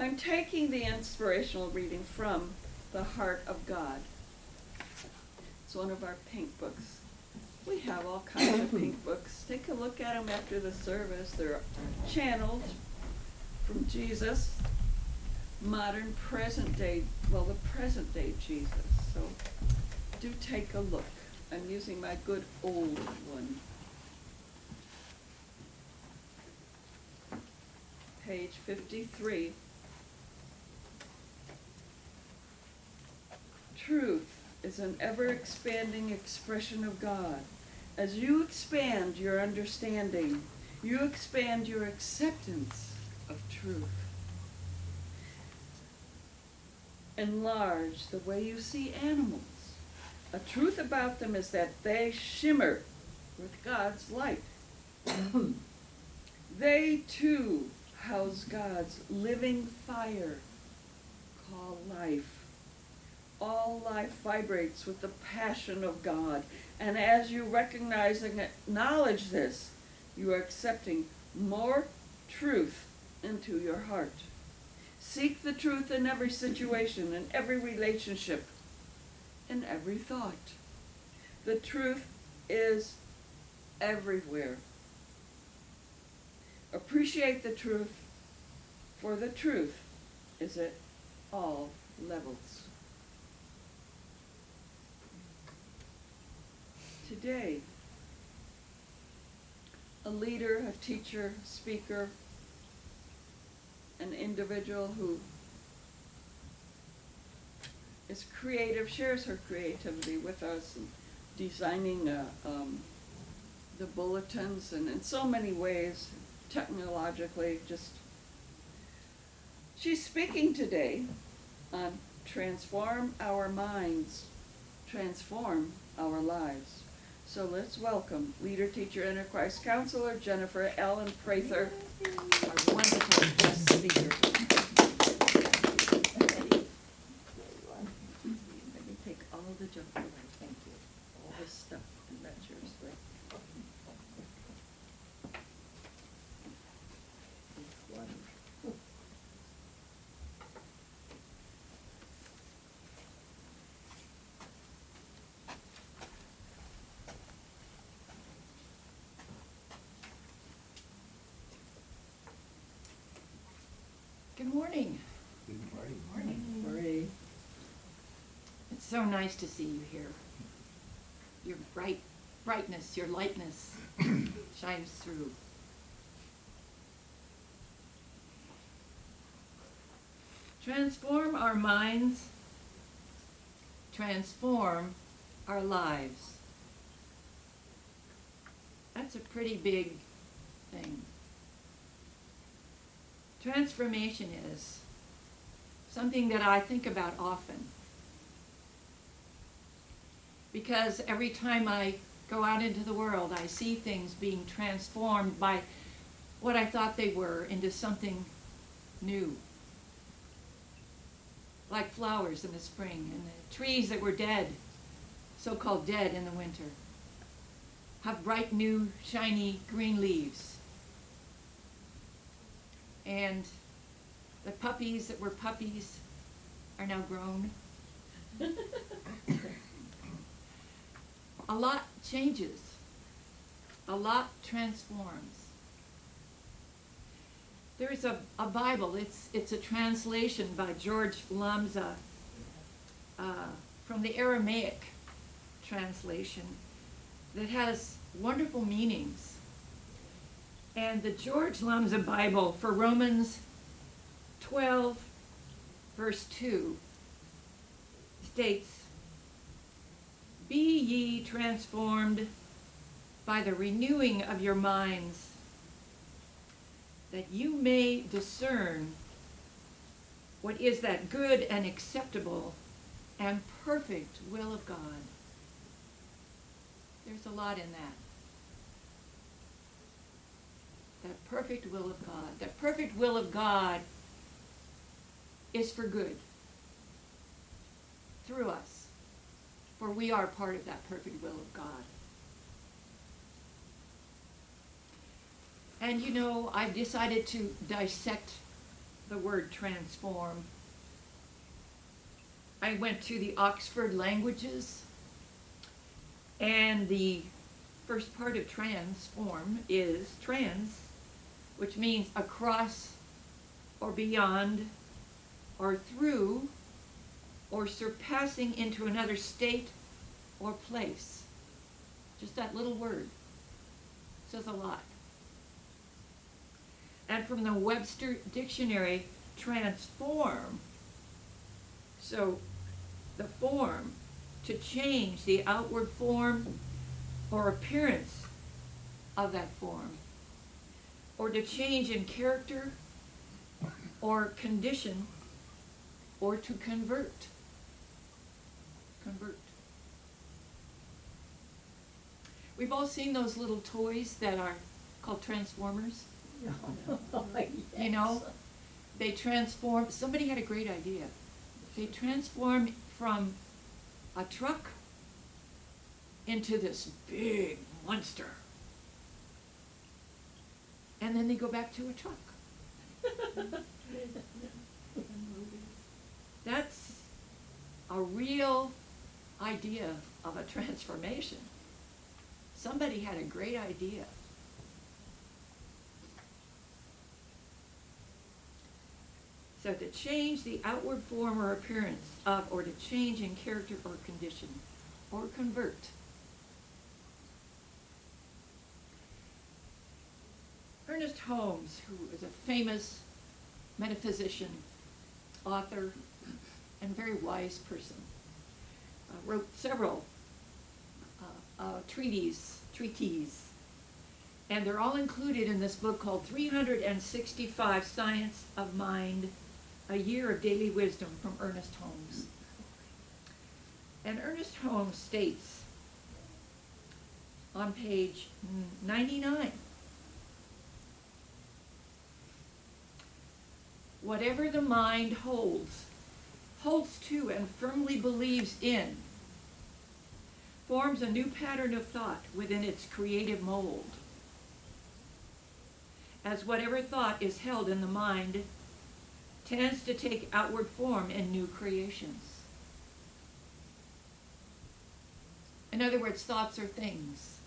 I'm taking the inspirational reading from The Heart of God. It's one of our pink books. We have all kinds of pink books. Take a look at them after the service. They're channeled from Jesus, modern, present day, well, the present day Jesus. So do take a look. I'm using my good old one. Page 53. Truth is an ever-expanding expression of God. As you expand your understanding, you expand your acceptance of truth. Enlarge the way you see animals. A truth about them is that they shimmer with God's light. They too house God's living fire called life. All life vibrates with the passion of God. And as you recognize and acknowledge this, you are accepting more truth into your heart. Seek the truth in every situation, in every relationship, in every thought. The truth is everywhere. Appreciate the truth, for the truth is at all levels. Today, a leader, a teacher, speaker, an individual who is creative, shares her creativity with us, and designing the bulletins, and in so many ways, technologically, she's speaking today on transform our minds, transform our lives. So let's welcome leader, teacher, inner Christ counselor, Jennifer Allen-Prather, our wonderful guest speaker. Let me take all the junk away. Thank you. All this stuff, and that's yours, right? Water. Good morning. Good morning. Morning. Marie. It's so nice to see you here. Your brightness, your lightness shines through. Transform our minds, transform our lives. That's a pretty big thing. Transformation is something that I think about often, because every time I go out into the world, I see things being transformed by what I thought they were into something new. Like flowers in the spring, and the trees that were dead, so-called dead in the winter, have bright new shiny green leaves. And the puppies that were puppies are now grown. A lot changes. A lot transforms. There is a Bible. It's a translation by George Lamza from the Aramaic translation that has wonderful meanings. And the George Lamza Bible for Romans 12, verse 2 states, "Be ye transformed by the renewing of your minds, that you may discern what is that good and acceptable and perfect will of God." There's a lot in that. That perfect will of God. That perfect will of God is for good through us, for we are part of that perfect will of God. And you know, I've decided to dissect the word transform. I went to the Oxford Languages, and the first part of transform is trans, which means across or beyond or through or surpassing into another state or place. Just that little word says a lot. And from the Webster Dictionary, transform, so the form, to change the outward form or appearance of that form, or to change in character or condition, or to convert. Convert. We've all seen those little toys that are called Transformers. You know, they transform. Somebody had a great idea. They transform from a truck into this big monster. And then they go back to a truck. That's a real idea of a transformation. Somebody had a great idea. So to change the outward form or appearance of, or to change in character or condition, or convert. Ernest Holmes, who is a famous metaphysician, author, and very wise person, wrote several treaties, and they're all included in this book called 365 Science of Mind, A Year of Daily Wisdom from Ernest Holmes. And Ernest Holmes states on page 99, whatever the mind holds to and firmly believes in, forms a new pattern of thought within its creative mold. As whatever thought is held in the mind tends to take outward form in new creations. In other words, thoughts are things.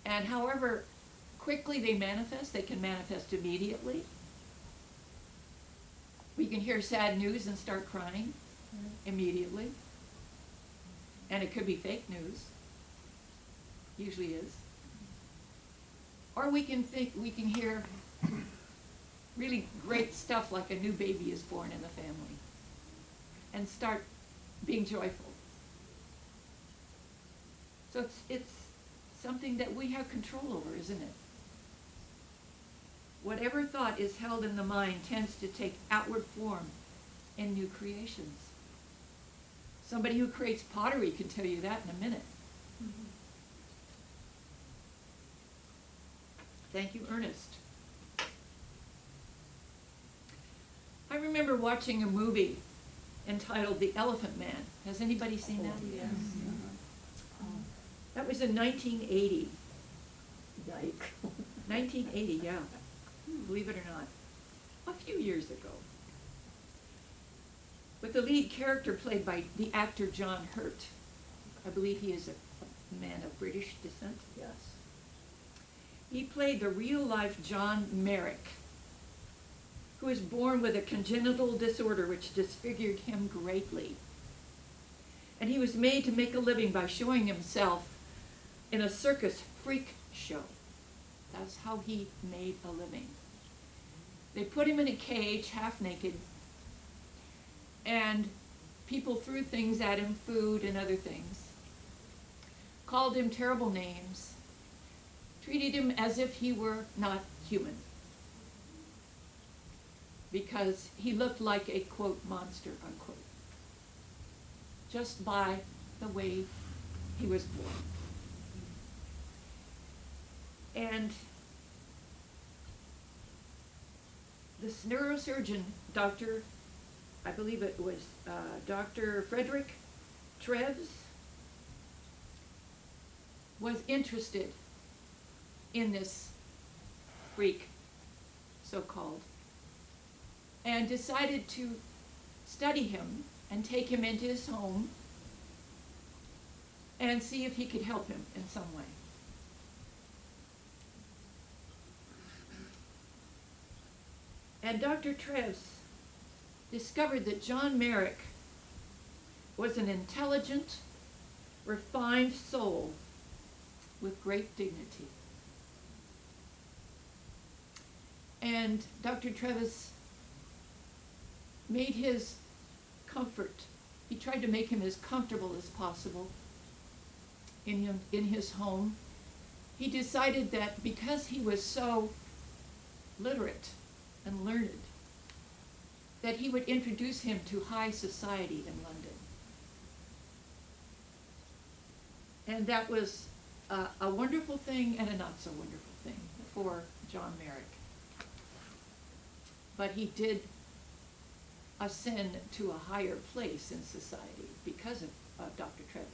And however quickly they manifest, they can manifest immediately. We can hear sad news and start crying immediately. And it could be fake news. Usually is. Or we can hear really great stuff like a new baby is born in the family and start being joyful. So it's something that we have control over, isn't it? Whatever thought is held in the mind tends to take outward form in new creations. Somebody who creates pottery can tell you that in a minute. Mm-hmm. Thank you, Ernest. I remember watching a movie entitled The Elephant Man. Has anybody seen that? Yes. That was in 1980. Yike. 1980, yeah. Believe it or not. A few years ago. With the lead character played by the actor John Hurt. I believe he is a man of British descent. Yes. He played the real-life John Merrick, who was born with a congenital disorder which disfigured him greatly. And he was made to make a living by showing himself in a circus freak show. That's how he made a living. They put him in a cage, half naked, and people threw things at him, food and other things, called him terrible names, treated him as if he were not human, because he looked like a, quote, monster, unquote, just by the way he was born. And this neurosurgeon, I believe it was Dr. Frederick Treves, was interested in this freak so-called, and decided to study him and take him into his home and see if he could help him in some way. And Dr. Treves discovered that John Merrick was an intelligent, refined soul with great dignity. And Dr. Treves made his comfort, he tried to make him as comfortable as possible in his home. He decided that because he was so literate and learned, that he would introduce him to high society in London. And that was a wonderful thing and a not so wonderful thing for John Merrick. But he did ascend to a higher place in society because of Dr. Treves.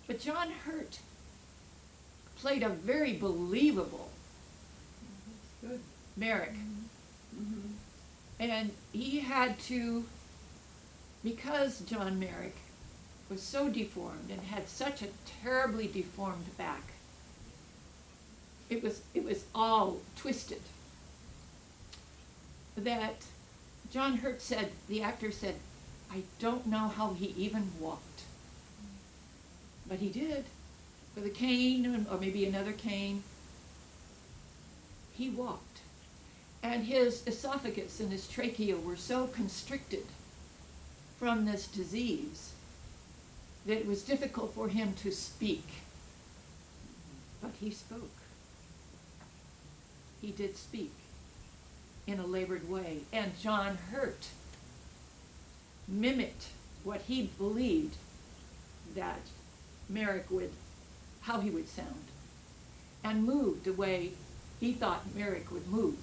But John Hurt played a very believable Good. Merrick. Mm-hmm. And he had to, because John Merrick was so deformed and had such a terribly deformed back, it was all twisted, that John Hurt said, the actor said, I don't know how he even walked. But he did, with a cane or maybe another cane. He walked. And his esophagus and his trachea were so constricted from this disease that it was difficult for him to speak. But he spoke. He did speak in a labored way. And John Hurt mimicked what he believed that Merrick would, how he would sound, and moved the way he thought Merrick would move.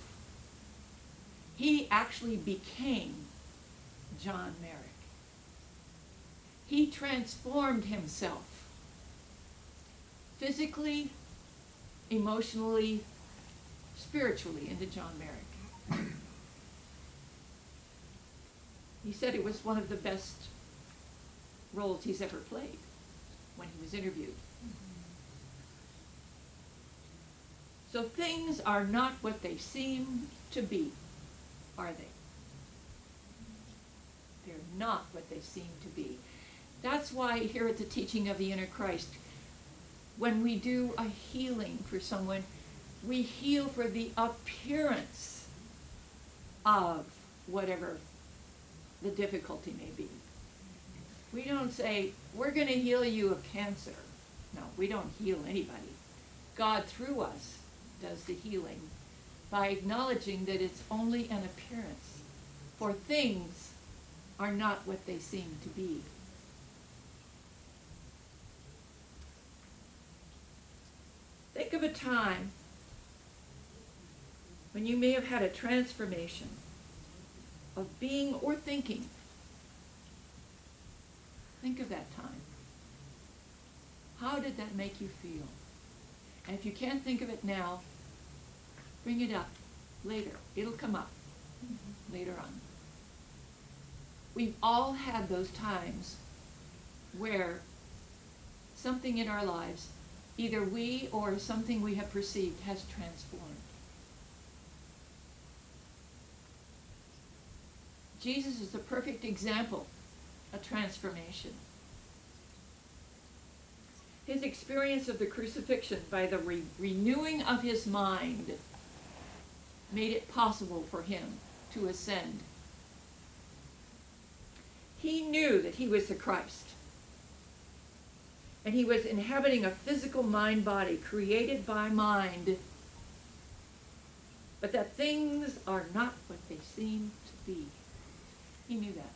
He actually became John Merrick. He transformed himself physically, emotionally, spiritually into John Merrick. He said it was one of the best roles he's ever played when he was interviewed. So things are not what they seem to be, are they? They're not what they seem to be. That's why here at the Teaching of the Inner Christ, when we do a healing for someone, we heal for the appearance of whatever the difficulty may be. We don't say, we're going to heal you of cancer. No, we don't heal anybody. God, through us, does the healing by acknowledging that it's only an appearance, for things are not what they seem to be. Think of a time when you may have had a transformation of being or thinking. Think of that time. How did that make you feel? And if you can't think of it now, bring it up later. It'll come up later on. We've all had those times where something in our lives, either we or something we have perceived, has transformed. Jesus is a perfect example of transformation. His experience of the crucifixion by the renewing of his mind made it possible for him to ascend. He knew that he was the Christ, and he was inhabiting a physical mind-body created by mind, but that things are not what they seem to be. He knew that.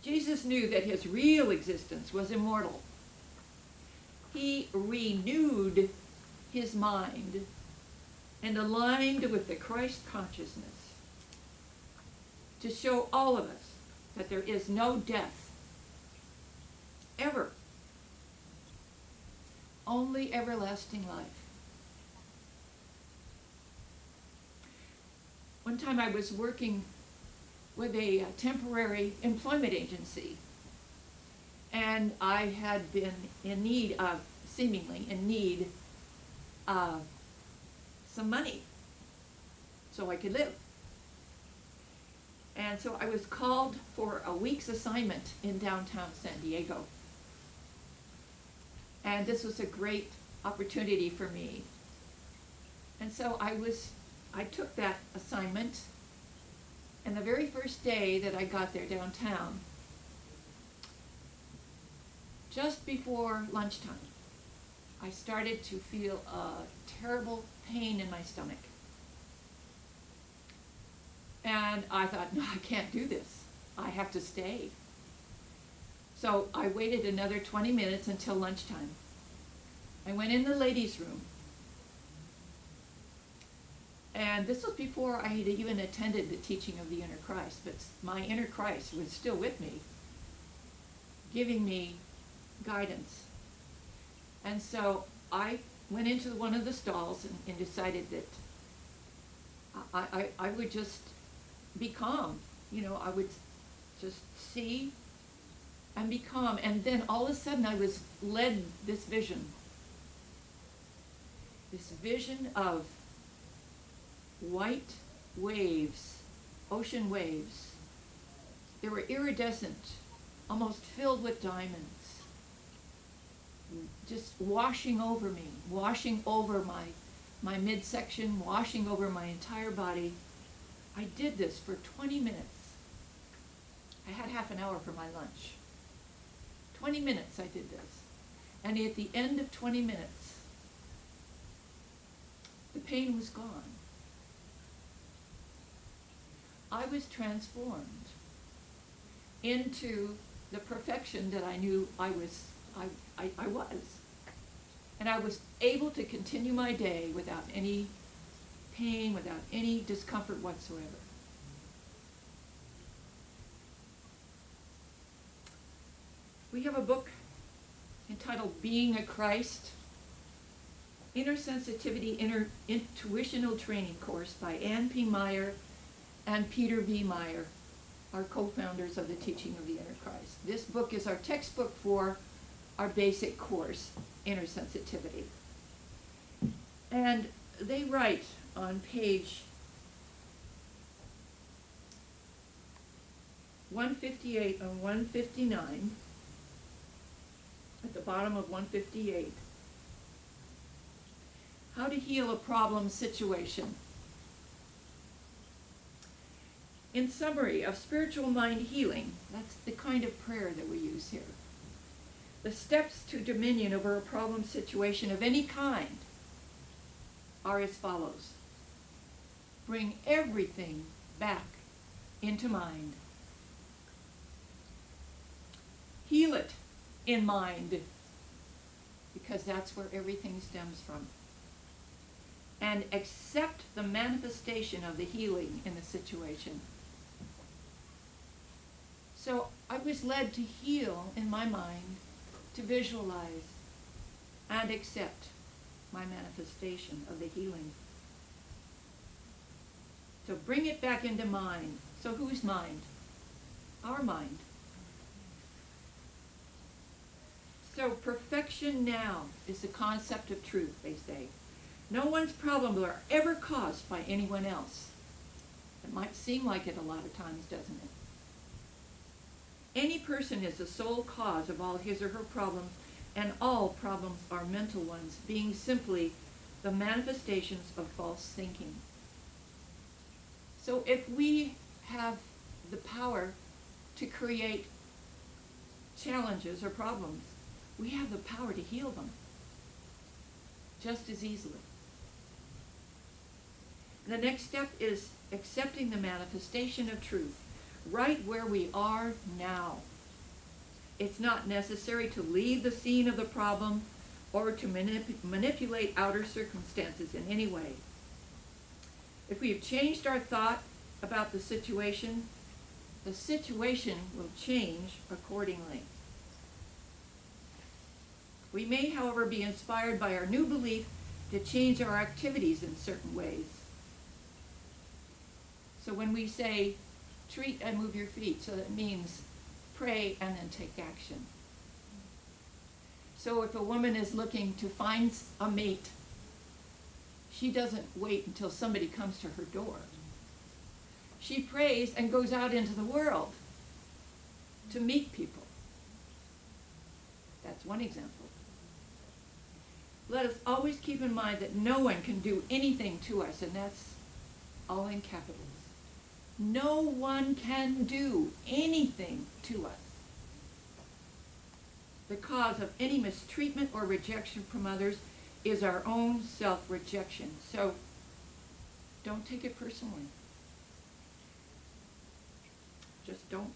Jesus knew that his real existence was immortal. He renewed his mind and aligned with the Christ consciousness to show all of us that there is no death, ever. only everlasting life. One time I was working with a temporary employment agency, and I had been in need of, seemingly in need of some money so I could live. And so I was called for a week's assignment in downtown San Diego. And this was a great opportunity for me. And so I took that assignment, and the very first day that I got there downtown, just before lunchtime, I started to feel a terrible pain in my stomach. And I thought, no, I can't do this. I have to stay. So I waited another 20 minutes until lunchtime. I went in the ladies' room. And this was before I had even attended the teaching of the inner Christ, but my inner Christ was still with me, giving me guidance. And so I went into one of the stalls and decided that I would just be calm. You know, I would just see and be calm. And then all of a sudden I was led this vision of white waves, ocean waves. They were iridescent, almost filled with diamonds, just washing over me, washing over my midsection, washing over my entire body. I did this for 20 minutes. I had half an hour for my lunch. 20 minutes I did this. And at the end of 20 minutes, the pain was gone. I was transformed into the perfection that I knew I was. And I was able to continue my day without any pain, without any discomfort whatsoever. We have a book entitled Being a Christ, Inner Sensitivity, Intuitional Training Course by Ann P. Meyer and Peter V. Meyer, our co-founders of the Teaching of the Inner Christ. This book is our textbook for our basic course, Inner Sensitivity. And they write on page 158 and 159, at the bottom of 158, how to heal a problem situation. In summary of spiritual mind healing, that's the kind of prayer that we use here. The steps to dominion over a problem situation of any kind are as follows. Bring everything back into mind. Heal it in mind, because that's where everything stems from. And accept the manifestation of the healing in the situation. So I was led to heal in my mind, to visualize and accept my manifestation of the healing. So bring it back into mind. So whose mind? Our mind. So perfection now is the concept of truth, they say. No one's problems are ever caused by anyone else. It might seem like it a lot of times, doesn't it? Any person is the sole cause of all his or her problems, and all problems are mental ones, being simply the manifestations of false thinking. So if we have the power to create challenges or problems, we have the power to heal them just as easily. The next step is accepting the manifestation of truth right where we are now. It's not necessary to leave the scene of the problem or to manipulate outer circumstances in any way. If we have changed our thought about the situation will change accordingly. We may, however, be inspired by our new belief to change our activities in certain ways. So when we say, treat and move your feet, so that means pray and then take action. So if a woman is looking to find a mate, she doesn't wait until somebody comes to her door. She prays and goes out into the world to meet people. That's one example. Let us always keep in mind that no one can do anything to us, and that's all in capitals. No one can do anything to us. The cause of any mistreatment or rejection from others is our own self-rejection. So don't take it personally. Just don't.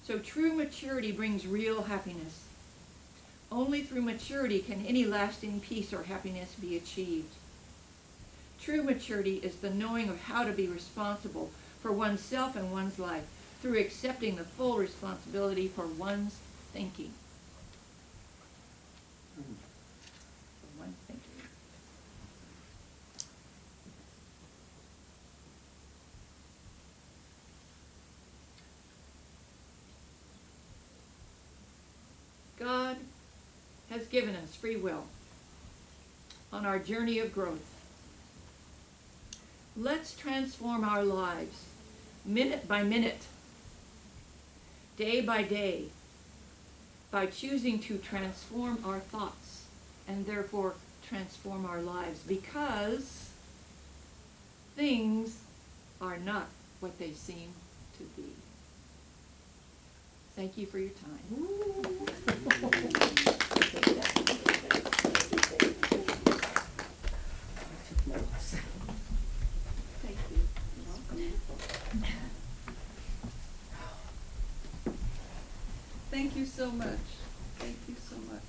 So true maturity brings real happiness. Only through maturity can any lasting peace or happiness be achieved. True maturity is the knowing of how to be responsible for oneself and one's life through accepting the full responsibility for one's thinking. For one's thinking. God has given us free will on our journey of growth. Let's transform our lives minute by minute, day by day, by choosing to transform our thoughts and therefore transform our lives, because things are not what they seem to be. Thank you for your time. Thank you. Thank you so much. Thank you so much.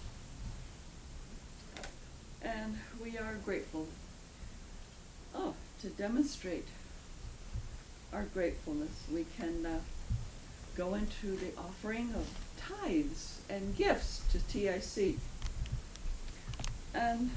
And we are grateful. Oh, to demonstrate our gratefulness, we can go into the offering of tithes and gifts to TIC. And